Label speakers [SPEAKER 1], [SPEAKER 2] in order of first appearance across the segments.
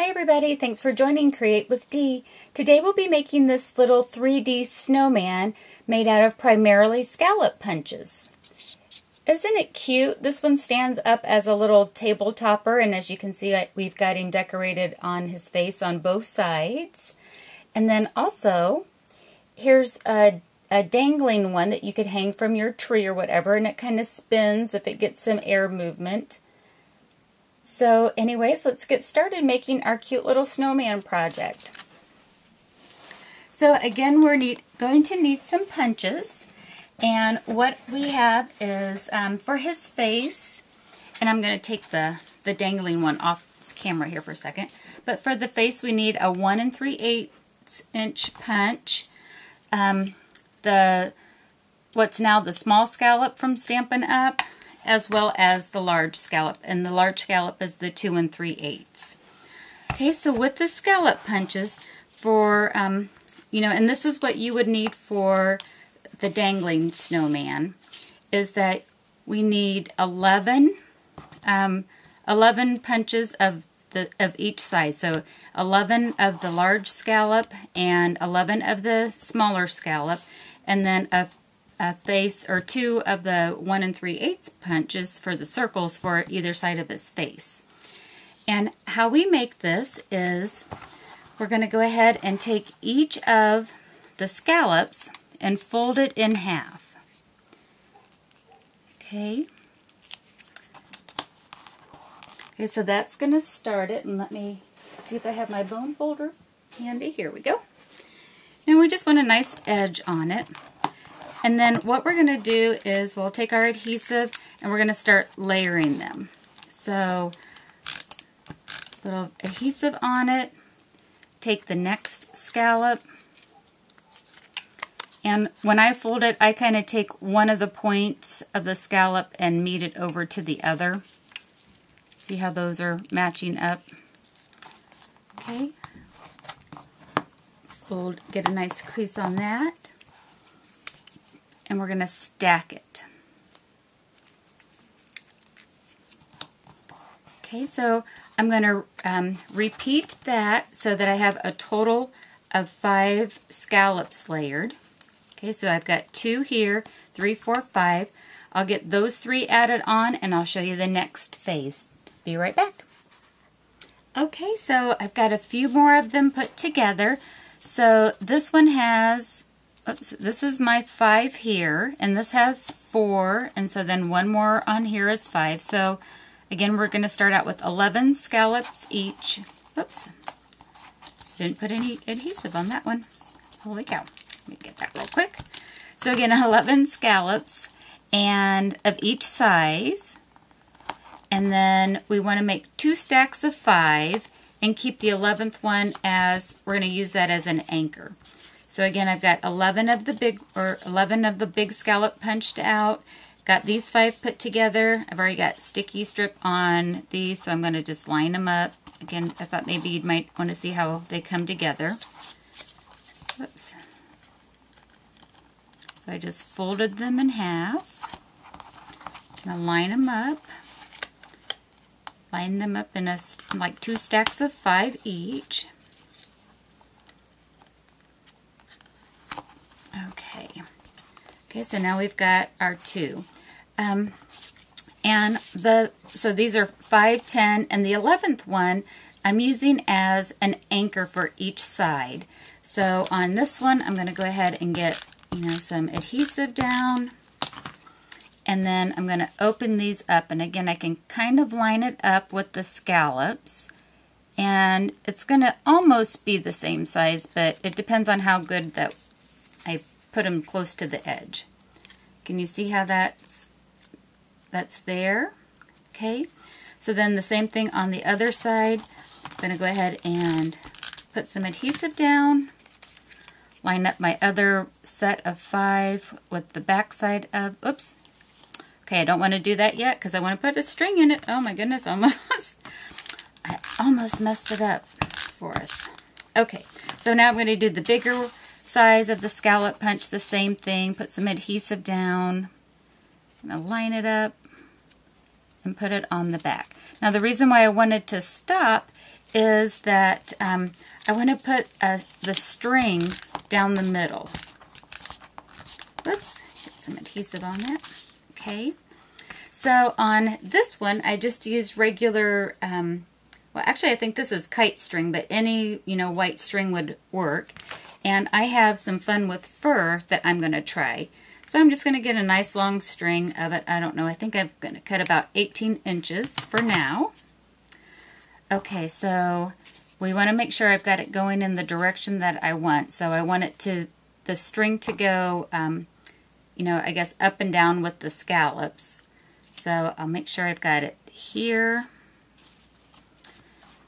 [SPEAKER 1] Hi everybody, thanks for joining Create with Dee. Today we'll be making this little 3D snowman made out of primarily scallop punches. Isn't it cute? This one stands up as a little table topper, and as you can see we've got him decorated on his face on both sides. And then also here's a dangling one that you could hang from your tree or whatever, and it kind of spins if it gets some air movement. So anyways, let's get started making our cute little snowman project. So again, we're going to need some punches, and what we have is for his face, and I'm going to take the dangling one off this camera here for a second, but for the face we need a 1 3/8 inch punch, what's now the small scallop from Stampin' Up!, as well as the large scallop, and the large scallop is the 2 3/8. Okay, so with the scallop punches, for and this is what you would need for the dangling snowman, is that we need 11 punches of each size. So 11 of the large scallop and 11 of the smaller scallop, and then a face or 2 of the 1 3/8 punches for the circles for either side of his face. And how we make this is we're going to go ahead and take each of the scallops and fold it in half. Okay, so that's going to start it, and let me see if I have my bone folder handy. Here we go. And we just want a nice edge on it. And then what we're going to do is we'll take our adhesive and we're going to start layering them. So, little adhesive on it, take the next scallop, and when I fold it, I kind of take one of the points of the scallop and meet it over to the other. See how those are matching up? Okay. Fold, get a nice crease on that. And we're going to stack it. Okay, so I'm going to repeat that so that I have a total of 5 scallops layered. Okay, so I've got 2 here, 3, 4, 5. I'll get those 3 added on and I'll show you the next phase. Be right back. Okay, so I've got a few more of them put together. So this one has, this is my 5 here, and this has 4, and so then one more on here is 5. So again, we're going to start out with 11 scallops each. Oops, didn't put any adhesive on that one. Holy cow. Let me get that real quick. So again, 11 scallops, and of each size, and then we want to make 2 stacks of 5 and keep the 11th one as, we're going to use that as an anchor. So again, I've got 11 of the big scallop punched out. Got these 5 put together. I've already got sticky strip on these, so I'm going to just line them up. Again, I thought maybe you might want to see how they come together. Whoops. So I just folded them in half. Now line them up. Line them up in like 2 stacks of 5 each. Okay, so now we've got our 2. So these are 5, 10, and the 11th one I'm using as an anchor for each side. So on this one, I'm going to go ahead and get, some adhesive down, and then I'm going to open these up, and again, I can kind of line it up with the scallops, and it's going to almost be the same size, but it depends on how good that I put them close to the edge. Can you see how that's there? Okay, so then the same thing on the other side. I'm going to go ahead and put some adhesive down, line up my other set of 5 with the back side of, oops, okay, I don't want to do that yet because I want to put a string in it. Oh my goodness, I almost messed it up for us. Okay, so now I'm going to do the bigger size of the scallop punch, the same thing, put some adhesive down, I'm going to line it up and put it on the back. Now the reason why I wanted to stop is that I want to put the string down the middle. Whoops, get some adhesive on that. Okay, so on this one I just used regular, well actually I think this is kite string, but any white string would work. And I have some fun with fur that I'm going to try. So I'm just going to get a nice long string of it. I don't know, I think I'm going to cut about 18 inches for now. Okay, so we want to make sure I've got it going in the direction that I want. So I want the string to go, I guess up and down with the scallops. So I'll make sure I've got it here,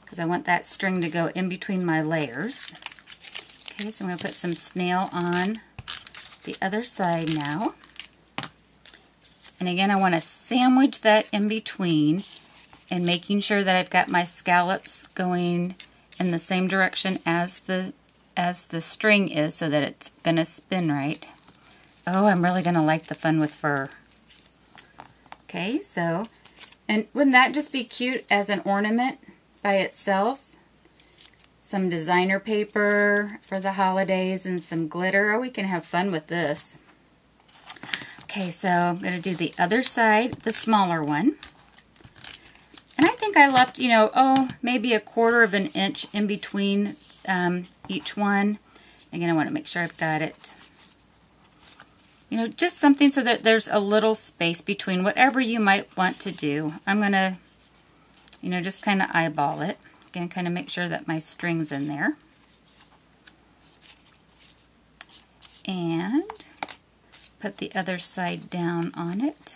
[SPEAKER 1] because I want that string to go in between my layers. Okay, so I'm going to put some snail on the other side now. And again, I want to sandwich that in between and making sure that I've got my scallops going in the same direction as the string is, so that it's going to spin right. Oh, I'm really going to like the fun with fur. Okay, so, and wouldn't that just be cute as an ornament by itself? Some designer paper for the holidays and some glitter. Oh, we can have fun with this. Okay, so I'm going to do the other side, the smaller one. And I think I left, maybe 1/4 of an inch in between each one. Again, I want to make sure I've got it, just something so that there's a little space between whatever you might want to do. I'm going to, just kind of eyeball it. Again, kind of make sure that my string's in there. And put the other side down on it.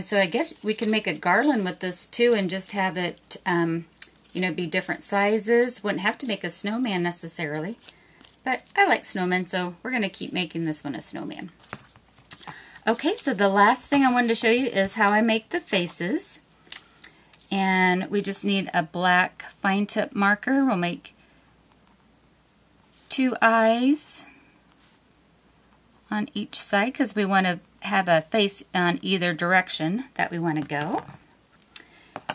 [SPEAKER 1] So I guess we can make a garland with this too and just have it, be different sizes. Wouldn't have to make a snowman necessarily. But I like snowmen, so we're going to keep making this one a snowman. Okay, so the last thing I wanted to show you is how I make the faces. And we just need a black fine tip marker. We'll make 2 eyes on each side, because we want to have a face on either direction that we want to go.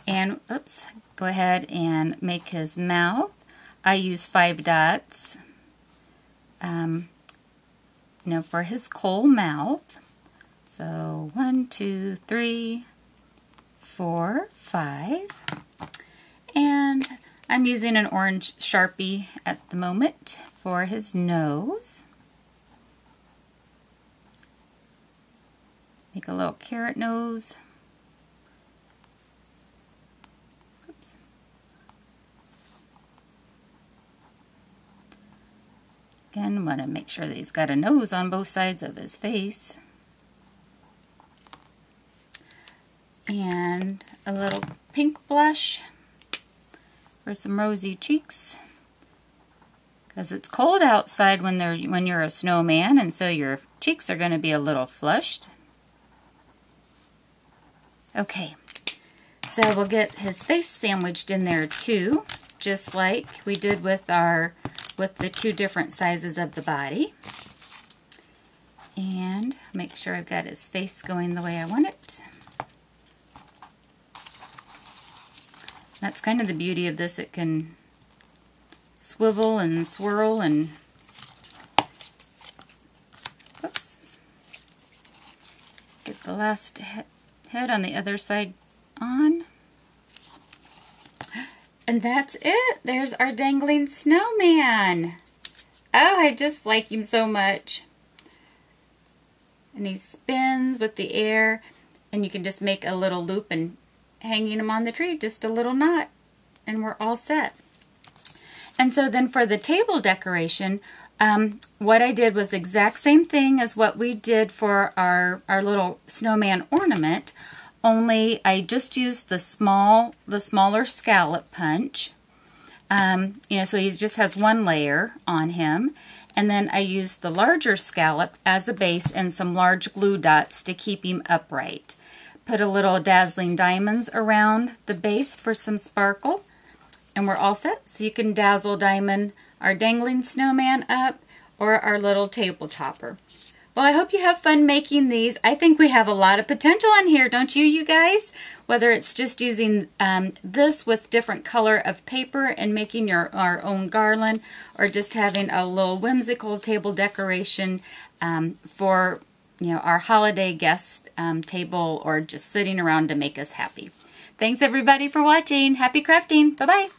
[SPEAKER 1] And, oops, go ahead and make his mouth. I use 5 dots. For his coal mouth. So 1, 2, 3, 4, 5. And I'm using an orange Sharpie at the moment for his nose. Make a little carrot nose. Oops. Again, want to make sure that he's got a nose on both sides of his face. And a little pink blush for some rosy cheeks. Because it's cold outside when you're a snowman, and so your cheeks are going to be a little flushed. Okay, so we'll get his face sandwiched in there too, just like we did with the 2 different sizes of the body. And make sure I've got his face going the way I want it. That's kind of the beauty of this. It can swivel and swirl and, oops, get the last head on the other side on. And that's it. There's our dangling snowman. Oh, I just like him so much. And he spins with the air, and you can just make a little loop and hanging him on the tree, just a little knot, and we're all set. And so then for the table decoration, what I did was the exact same thing as what we did for our little snowman ornament, only I just used the smaller scallop punch. So he just has 1 layer on him. And then I used the larger scallop as a base and some large glue dots to keep him upright. Put a little dazzling diamonds around the base for some sparkle. And we're all set. So you can dazzle diamond our dangling snowman up or our little table topper. Well, I hope you have fun making these. I think we have a lot of potential in here, don't you, you guys? Whether it's just using this with different color of paper and making our own garland, or just having a little whimsical table decoration for our holiday guest table, or just sitting around to make us happy. Thanks everybody for watching. Happy crafting. Bye-bye.